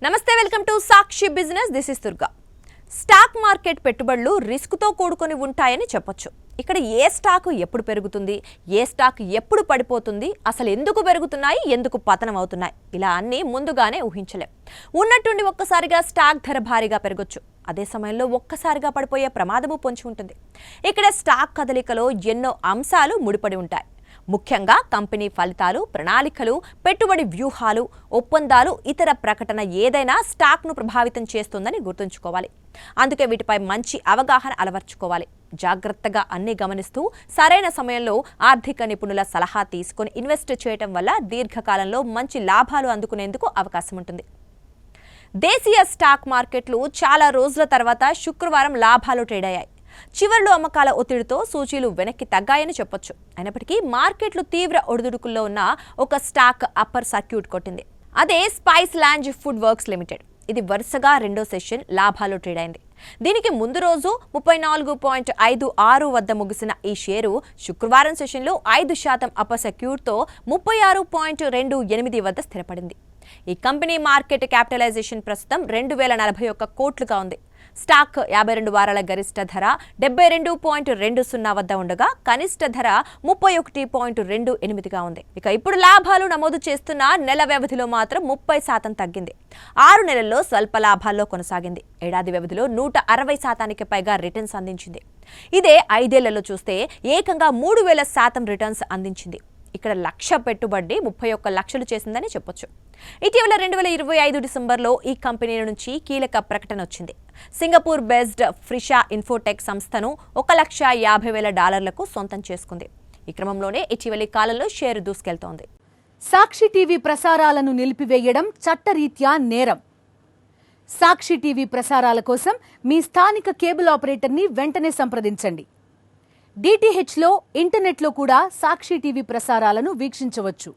నమస్తే, welcome to Sakshi business. This is Durga. Stock market పెట్టుబడులు రిస్క్తో కూడుకొని ఉంటాయని చెప్పొచ్చు. ఇక్కడ ఏ స్టాక్ ఎప్పుడు పెరుగుతుంది, ఏ స్టాక్ ఎప్పుడు పడిపోతుంది, అసలు ఎందుకు పెరుగుతున్నాయి, ఎందుకు పతనం అవుతున్నాయి, ఇలా అన్నీ ముందుగానే ఊహించలేం. ఉన్నట్టుండి ఒక్కసారిగా స్టాక్ ధర భారీగా పెరగొచ్చు. అదే సమయంలో ఒక్కసారిగా పడిపోయే ప్రమాదము పొంచి ఉంటుంది. ఇక్కడ స్టాక్ కదలికలో ఎన్నో అంశాలు ముడిపడి ఉంటాయి. ముఖ్యంగా కంపెనీ ఫలితాలు, ప్రణాళికలు, పెట్టుబడి వ్యూహాలు, ఒప్పందాలు, ఇతర ప్రకటన ఏదైనా స్టాక్ను ప్రభావితం చేస్తుందని గుర్తుంచుకోవాలి. అందుకే వీటిపై మంచి అవగాహన అలవర్చుకోవాలి. జాగ్రత్తగా అన్ని గమనిస్తూ సరైన సమయంలో ఆర్థిక నిపుణుల సలహా తీసుకొని ఇన్వెస్ట్ చేయడం వల్ల దీర్ఘకాలంలో మంచి లాభాలు అందుకునేందుకు అవకాశం ఉంటుంది. దేశీయ స్టాక్ మార్కెట్లు చాలా రోజుల తర్వాత శుక్రవారం లాభాలు ట్రేడ్ అయ్యాయి. చివర్లో అమ్మకాల ఒత్తిడితో సూచీలు వెనక్కి తగ్గాయని చెప్పొచ్చు. అయినప్పటికీ మార్కెట్లు తీవ్ర ఒడిదుడుకుల్లో ఉన్న ఒక స్టాక్ అప్పర్ సర్క్యూట్ కొట్టింది. అదే spice lounge food works limited. ఇది వరుసగా రెండో సెషన్ లాభాలు ట్రేడ్ అయింది. దీనికి ముందు రోజు 34.56 వద్ద ముగిసిన ఈ షేరు శుక్రవారం సెషన్లో 5% అప్పర్ సర్క్యూట్తో 36.28 వద్ద స్థిరపడింది. ఈ కంపెనీ మార్కెట్ క్యాపిటలైజేషన్ ప్రస్తుతం 2041 కోట్లుగా ఉంది. స్టాక్ 52 వారాల గరిష్ట ధర 72.20 వద్ద ఉండగా కనిష్ట ధర 31.28గా ఉంది. ఇక ఇప్పుడు లాభాలు నమోదు చేస్తున్న నెల వ్యవధిలో మాత్రం 30% తగ్గింది. 6 నెలల్లో స్వల్ప లాభాల్లో కొనసాగింది. ఏడాది వ్యవధిలో 160% పైగా రిటర్న్స్ అందించింది. ఇదే 5 ఏళ్లలో చూస్తే ఏకంగా 3000% రిటర్న్స్ అందించింది. ఇక్కడ లక్ష పెట్టుబడి 31 లక్షలు చేసిందని చెప్పొచ్చు. ఇటీవల 2025 డిసెంబర్లో ఈ కంపెనీ నుంచి కీలక ప్రకటన వచ్చింది. సింగపూర్ బేస్డ్ ఫ్రిషా ఇన్ఫోటెక్ సంస్థను $1,50,000 సొంతం చేసుకుంది. ఈ క్రమంలోనే ఇటీవలి కాలంలో షేరు దూసుకెళ్తోంది. సాక్షి టీవీ ప్రసారాలను నిలిపివేయడం చట్టరీత్యా నేరం. సాక్షి టీవీ ప్రసారాల కోసం మీ స్థానిక కేబుల్ ఆపరేటర్ని వెంటనే సంప్రదించండి. డిటిహెచ్లో, ఇంటర్నెట్లో కూడా సాక్షి టీవీ ప్రసారాలను వీక్షించవచ్చు.